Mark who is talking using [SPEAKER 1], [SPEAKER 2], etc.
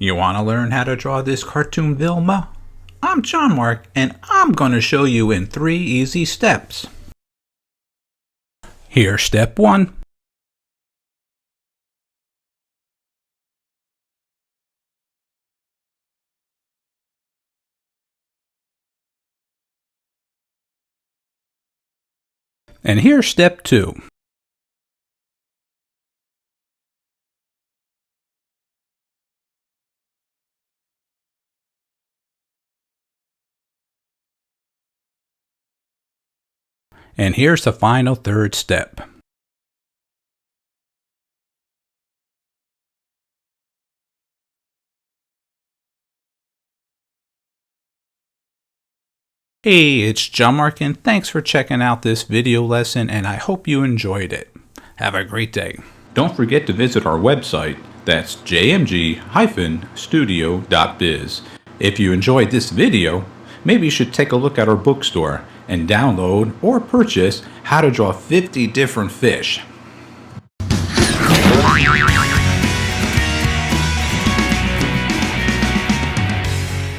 [SPEAKER 1] You want to learn how to draw this cartoon Velma? I'm John-Marc, and I'm going to show you in 3 easy steps. Here's step 1. And here's step 2. And here's the final 3rd step. Hey, it's John-Marc, and thanks for checking out this video lesson, and I hope you enjoyed it. Have a great day. Don't forget to visit our website, that's jmg-studio.biz. If you enjoyed this video, maybe you should take a look at our bookstore and download or purchase How to Draw 50 Different Fish.